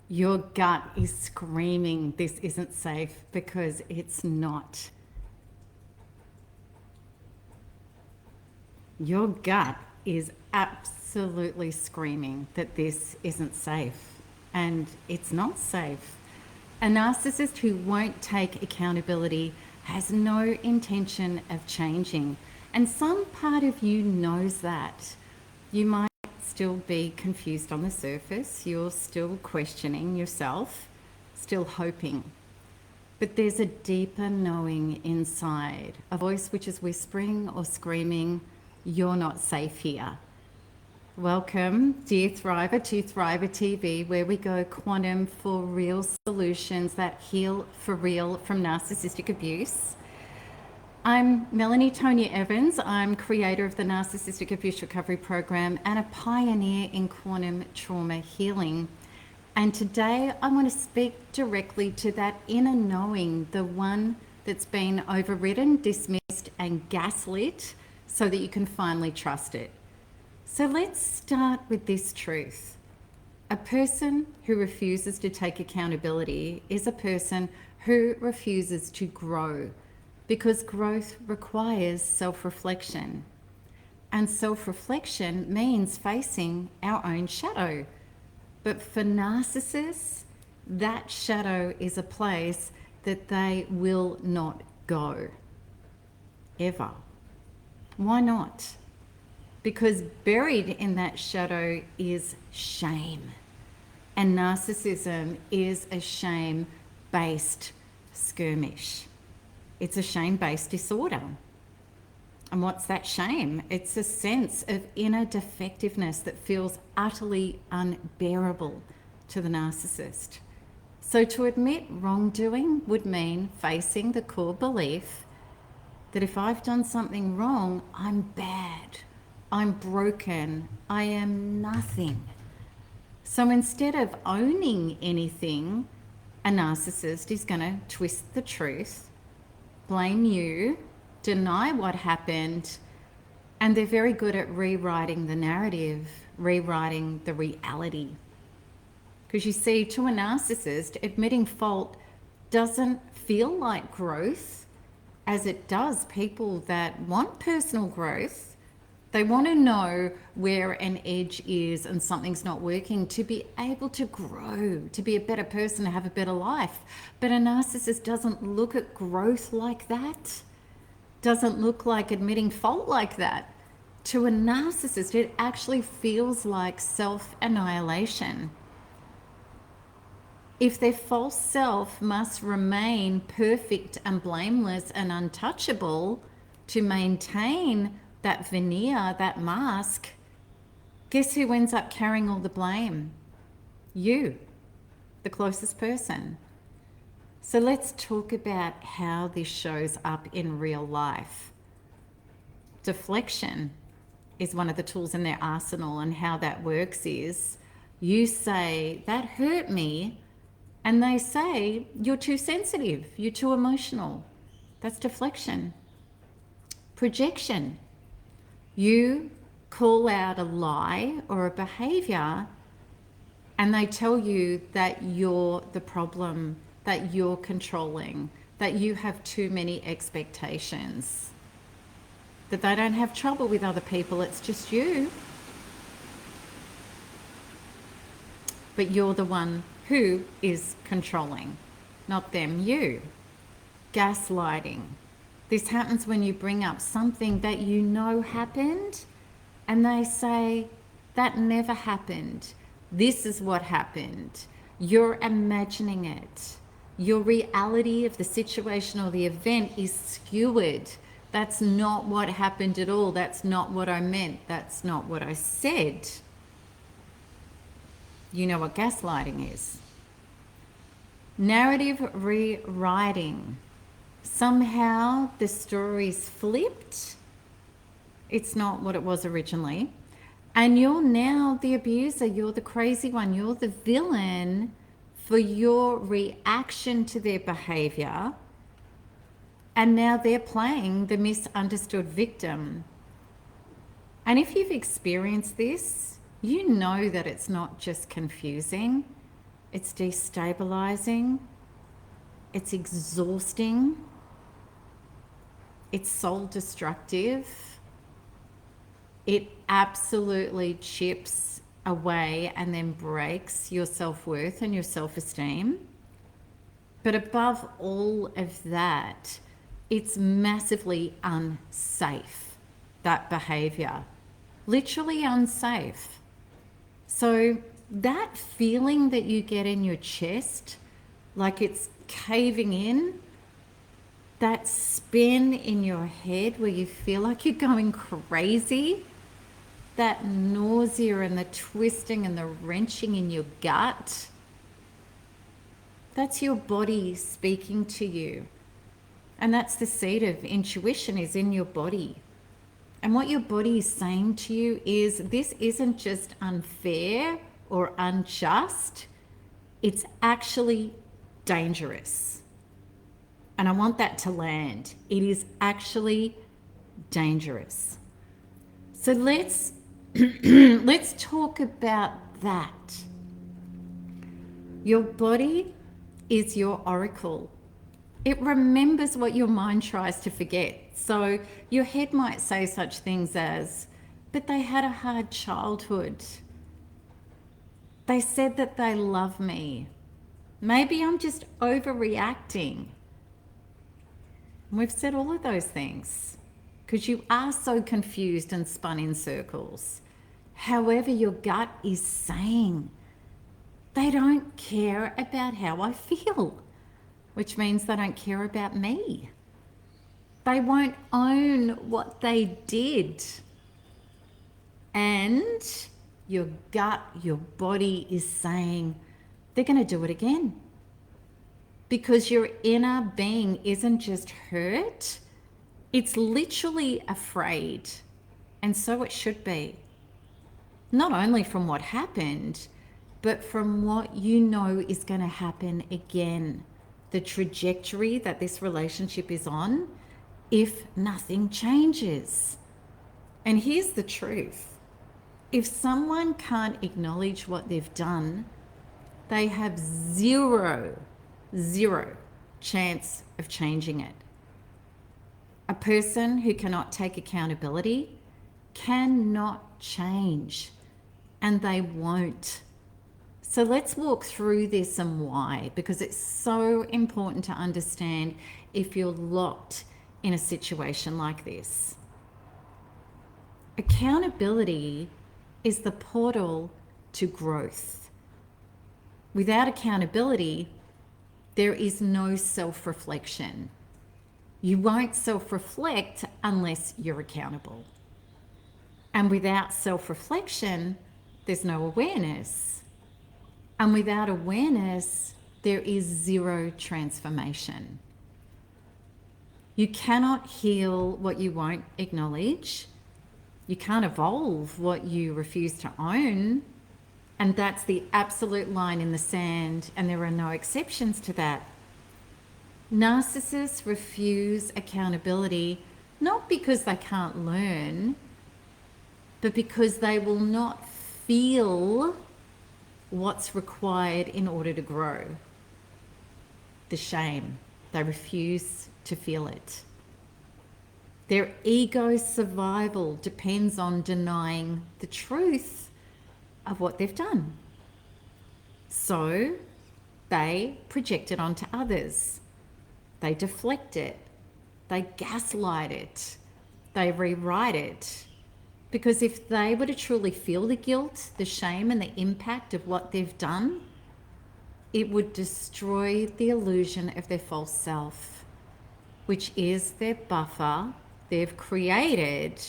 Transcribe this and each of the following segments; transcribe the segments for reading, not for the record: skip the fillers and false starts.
Your gut is screaming, this isn't safe, because it's not. Your gut is absolutely screaming that this isn't safe, and it's not safe. A narcissist who won't take accountability has no intention of changing, and some part of you knows that. You might still be confused on the surface, you're still questioning yourself, still hoping. But there's a deeper knowing inside, a voice which is whispering or screaming, you're not safe here. Welcome, dear Thriver, to Thriver TV, where we go quantum for real solutions that heal for real from narcissistic abuse. I'm Melanie Tonya Evans. I'm creator of the Narcissistic Abuse Recovery Program and a pioneer in quantum trauma healing. And today I want to speak directly to that inner knowing, the one that's been overridden, dismissed, and gaslit, so that you can finally trust it. So let's start with this truth. A person who refuses to take accountability is a person who refuses to grow, because growth requires self-reflection. And self-reflection means facing our own shadow. But for narcissists, that shadow is a place that they will not go, ever. Why not? Because buried in that shadow is shame. And narcissism is a shame-based skirmish. It's a shame-based disorder. And what's that shame? It's a sense of inner defectiveness that feels utterly unbearable to the narcissist. So to admit wrongdoing would mean facing the core belief that if I've done something wrong, I'm bad, I'm broken, I am nothing. So instead of owning anything, a narcissist is going to twist the truth, blame you, deny what happened, and they're very good at rewriting the narrative, rewriting the reality. Because you see, to a narcissist, admitting fault doesn't feel like growth, as it does people that want personal growth. They want to know where an edge is and something's not working to be able to grow, to be a better person, to have a better life. But a narcissist doesn't look at growth like that, doesn't look like admitting fault like that. To a narcissist, it actually feels like self-annihilation. If their false self must remain perfect and blameless and untouchable to maintain that veneer, that mask, guess who ends up carrying all the blame? You, the closest person. So let's talk about how this shows up in real life. Deflection is one of the tools in their arsenal, and how that works is you say, that hurt me, and they say, you're too sensitive, you're too emotional. That's deflection. Projection. You call out a lie or a behavior, and they tell you that you're the problem, that you're controlling, that you have too many expectations, that they don't have trouble with other people, it's just you. But you're the one who is controlling, not them, you. Gaslighting. This happens when you bring up something that you know happened, and they say, that never happened. This is what happened. You're imagining it. Your reality of the situation or the event is skewered. That's not what happened at all. That's not what I meant. That's not what I said. You know what gaslighting is. Narrative rewriting. Somehow the story's flipped. It's not what it was originally. And you're now the abuser. You're the crazy one. You're the villain for your reaction to their behavior. And now they're playing the misunderstood victim. And if you've experienced this, you know that it's not just confusing. It's destabilizing. It's exhausting. It's soul destructive. It absolutely chips away and then breaks your self-worth and your self-esteem. But above all of that, it's massively unsafe, that behavior. Literally unsafe. So that feeling that you get in your chest, like it's caving in, that spin in your head where you feel like you're going crazy, that nausea and the twisting and the wrenching in your gut, that's your body speaking to you. And that's the seat of intuition, is in your body. And what your body is saying to you is, this isn't just unfair or unjust, it's actually dangerous. And I want that to land. It is actually dangerous. So let's let's talk about that. Your body is your oracle. It remembers what your mind tries to forget. So your head might say such things as, but they had a hard childhood. They said that they love me. Maybe I'm just overreacting. We've said all of those things because you are so confused and spun in circles. However, your gut is saying, they don't care about how I feel, which means they don't care about me. They won't own what they did. And your gut, your body is saying, they're going to do it again. Because your inner being isn't just hurt, it's literally afraid. And so it should be. Not only from what happened, but from what you know is going to happen again. The trajectory that this relationship is on, if nothing changes. And here's the truth. If someone can't acknowledge what they've done, they have zero chance of changing it. A person who cannot take accountability cannot change, and they won't. So let's walk through this and why, because it's so important to understand if you're locked in a situation like this. Accountability is the portal to growth. Without accountability, there is no self-reflection. You won't self-reflect unless you're accountable. And without self-reflection, there's no awareness. And without awareness, there is zero transformation. You cannot heal what you won't acknowledge. You can't evolve what you refuse to own. And that's the absolute line in the sand, and there are no exceptions to that. Narcissists refuse accountability, not because they can't learn, but because they will not feel what's required in order to grow. The shame. They refuse to feel it. Their ego survival depends on denying the truth of what they've done. So they project it onto others. They deflect it. They gaslight it. They rewrite it. Because if they were to truly feel the guilt, the shame, and the impact of what they've done, it would destroy the illusion of their false self, which is their buffer they've created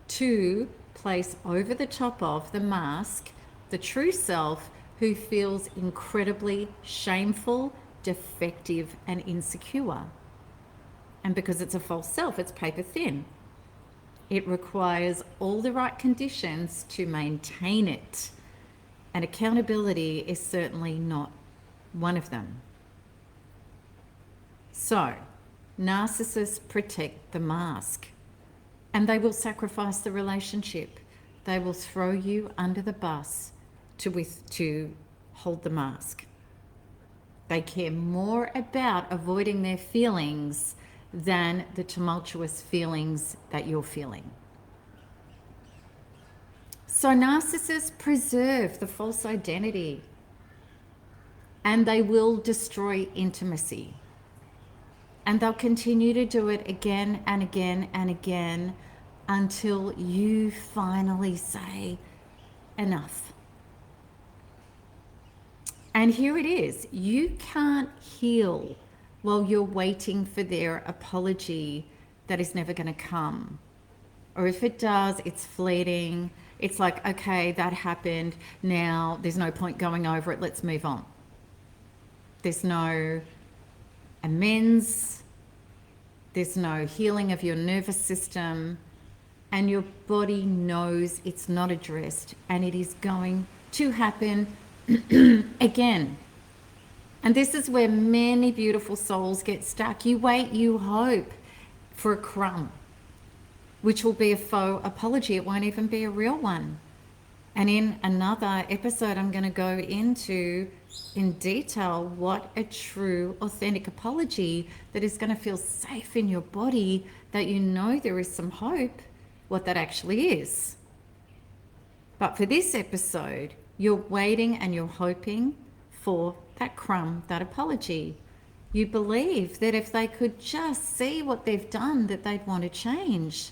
to place over the top of the mask the true self who feels incredibly shameful, defective, and insecure. And because it's a false self, it's paper thin. It requires all the right conditions to maintain it. And accountability is certainly not one of them. So, narcissists protect the mask, and they will sacrifice the relationship. They will throw you under the bus to hold the mask. They care more about avoiding their feelings than the tumultuous feelings that you're feeling. So narcissists preserve the false identity, and they will destroy intimacy. And they'll continue to do it again and again and again until you finally say enough. And here it is. You can't heal while you're waiting for their apology that is never going to come. Or if it does, it's fleeting. It's like, okay, that happened. Now there's no point going over it. Let's move on. There's no amends. There's no healing of your nervous system. And your body knows it's not addressed, and it is going to happen again. And this is where many beautiful souls get stuck. You wait, you hope for a crumb, which will be a faux apology. It won't even be a real one. And in another episode, I'm going to go into in detail what a true, authentic apology that is going to feel safe in your body, that you know there is some hope, what that actually is. But for this episode, you're waiting and you're hoping for that crumb, that apology. You believe that if they could just see what they've done, that they'd want to change,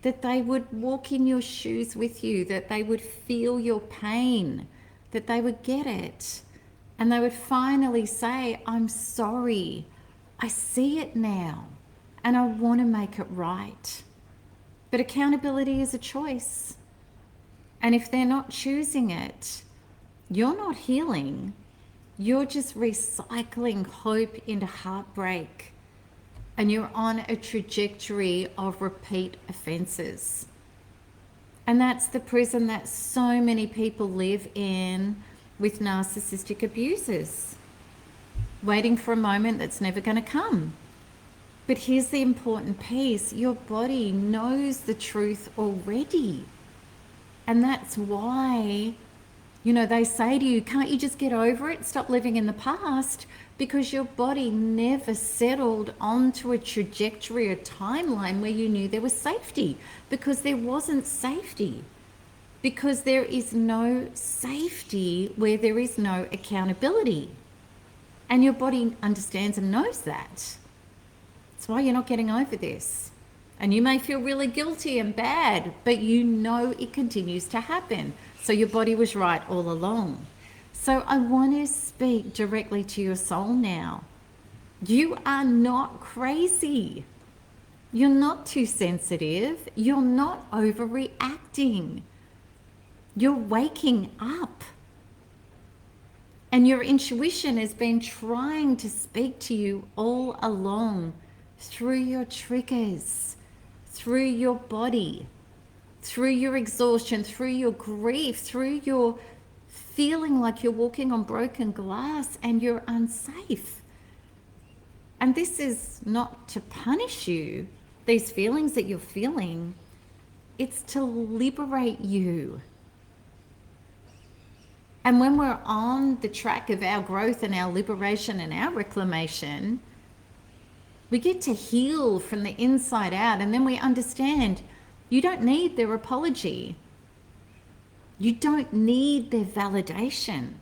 that they would walk in your shoes with you, that they would feel your pain, that they would get it, and they would finally say, I'm sorry, I see it now, and I want to make it right. But accountability is a choice. And if they're not choosing it, you're not healing. You're just recycling hope into heartbreak. And you're on a trajectory of repeat offenses. And that's the prison that so many people live in with narcissistic abusers, waiting for a moment that's never going to come. But here's the important piece. Your body knows the truth already. And that's why, they say to you, can't you just get over it? Stop living in the past. Because your body never settled onto a trajectory, a timeline where you knew there was safety. Because there wasn't safety. Because there is no safety where there is no accountability. And your body understands and knows that. That's why you're not getting over this. And you may feel really guilty and bad, but you know it continues to happen. So your body was right all along. So I want to speak directly to your soul now. You are not crazy. You're not too sensitive. You're not overreacting. You're waking up. And your intuition has been trying to speak to you all along through your triggers, through your body, through your exhaustion, through your grief, through your feeling like you're walking on broken glass and you're unsafe. And this is not to punish you, these feelings that you're feeling, it's to liberate you. And when we're on the track of our growth and our liberation and our reclamation, we get to heal from the inside out, and then we understand you don't need their apology. You don't need their validation.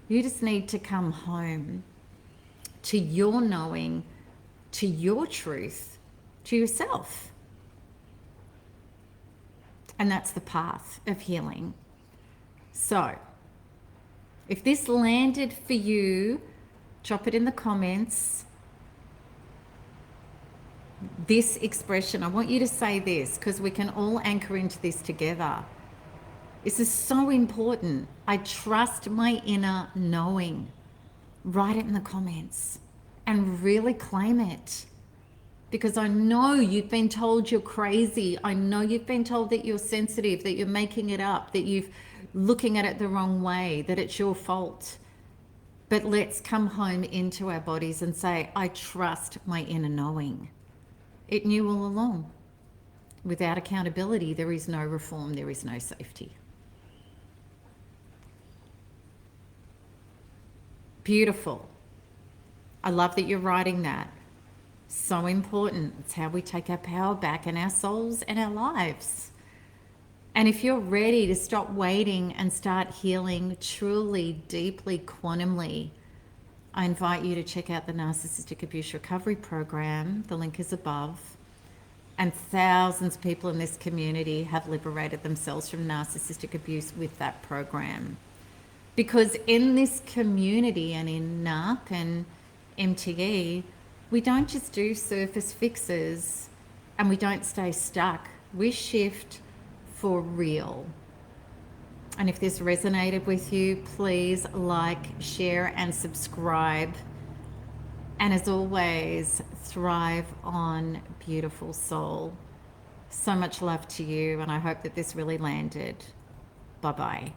You just need to come home to your knowing, to your truth, to yourself. And that's the path of healing. So, if this landed for you, drop it in the comments. This expression, I want you to say this because we can all anchor into this together. This is so important. I trust my inner knowing. Write it in the comments and really claim it. Because I know you've been told you're crazy. I know you've been told that you're sensitive, that you're making it up, that you're looking at it the wrong way, that it's your fault. But let's come home into our bodies and say, I trust my inner knowing. It knew all along. Without accountability, there is no reform, there is no safety. Beautiful. I love that you're writing that. So important. It's how we take our power back in our souls and our lives. And if you're ready to stop waiting and start healing truly, deeply, quantumly, I invite you to check out the Narcissistic Abuse Recovery Program. The link is above. And thousands of people in this community have liberated themselves from narcissistic abuse with that program. Because in this community and in NARC and MTE, we don't just do surface fixes and we don't stay stuck. We shift for real. And if this resonated with you, please like, share, and subscribe. And as always, thrive on, beautiful soul. So much love to you, and I hope that this really landed. Bye-bye.